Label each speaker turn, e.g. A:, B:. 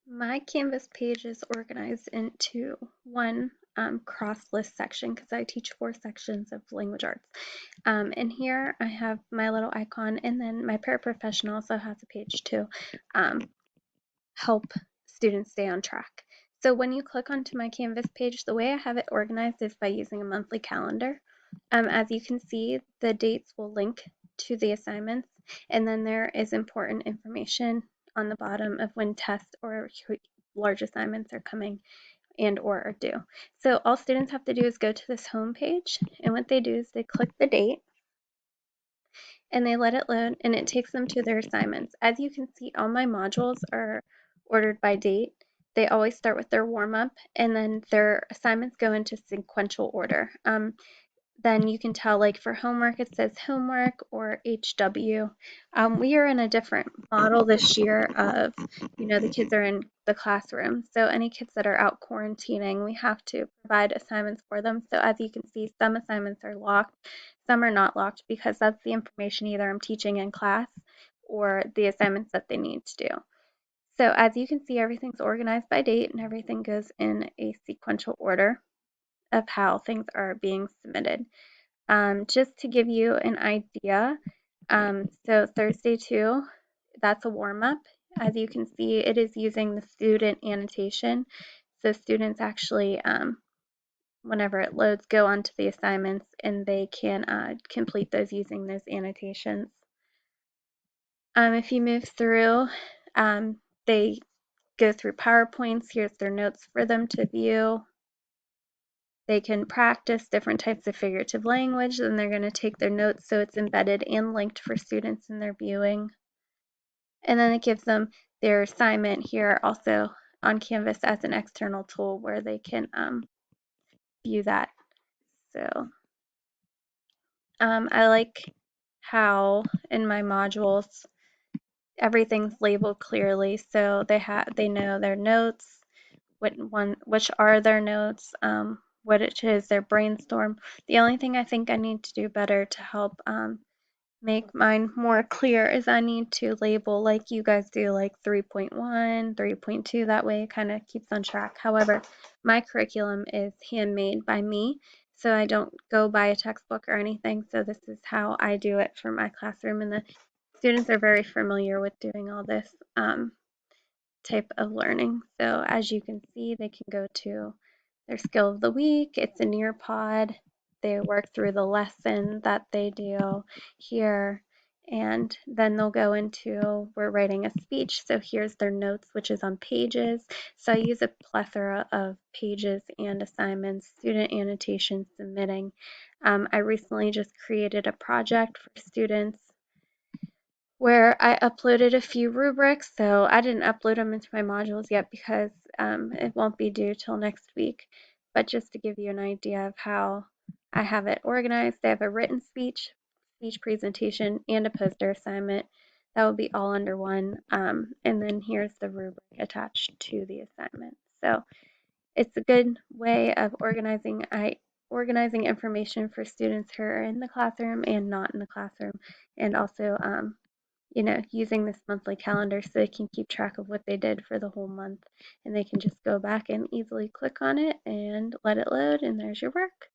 A: My Canvas page is organized into one cross-list section because I teach 4 sections of language arts. And here I have my little icon, and then my paraprofessional also has a page to um, help students stay on track. So when you click onto my Canvas page, the way I have it organized is by using a monthly calendar. As you can see, the dates will link to the assignments, and then there is important information on the bottom of when tests or large assignments are coming and or are due. So all students have to do is go to this home page, and what they do is they click the date and they let it load, and it takes them to their assignments. As you can see, all my modules are ordered by date. They always start with their warm up, and then their assignments go into sequential order. Then you can tell, like for homework, it says homework or HW. We are in a different model this year of, the kids are in the classroom. So any kids that are out quarantining, we have to provide assignments for them. So as you can see, some assignments are locked, some are not locked because that's the information either I'm teaching in class or the assignments that they need to do. So as you can see, everything's organized by date and everything goes in a sequential order of how things are being submitted. Just to give you an idea, so Thursday 2, that's a warm up. As you can see, it is using the student annotation. So students actually, whenever it loads, go onto the assignments and they can complete those using those annotations. If you move through, they go through PowerPoints. Here's their notes for them to view. They can practice different types of figurative language, then they're going to take their notes so it's embedded and linked for students in their viewing. And then it gives them their assignment here also on Canvas as an external tool where they can view that. So I like how in my modules everything's labeled clearly, so they know their notes, which are their notes, what it is their brainstorm. The only thing I think I need to do better to help make mine more clear is I need to label like you guys do, like 3.1, 3.2. That way it kind of keeps on track. However, my curriculum is handmade by me, so I don't go by a textbook or anything. So this is how I do it for my classroom, and the students are very familiar with doing all this type of learning. So as you can see, they can go to their skill of the week. It's a Nearpod. They work through the lesson that they do here, and then they'll go into, we're writing a speech. So here's their notes, which is on pages. So I use a plethora of pages and assignments, student annotations, submitting. I recently just created a project for students where I uploaded a few rubrics. So I didn't upload them into my modules yet because it won't be due till next week. But just to give you an idea of how I have it organized, I have a written speech presentation, and a poster assignment. That will be all under one. And then here's the rubric attached to the assignment. So it's a good way of organizing information for students who are in the classroom and not in the classroom, and also using this monthly calendar so they can keep track of what they did for the whole month, and they can just go back and easily click on it and let it load, and there's your work.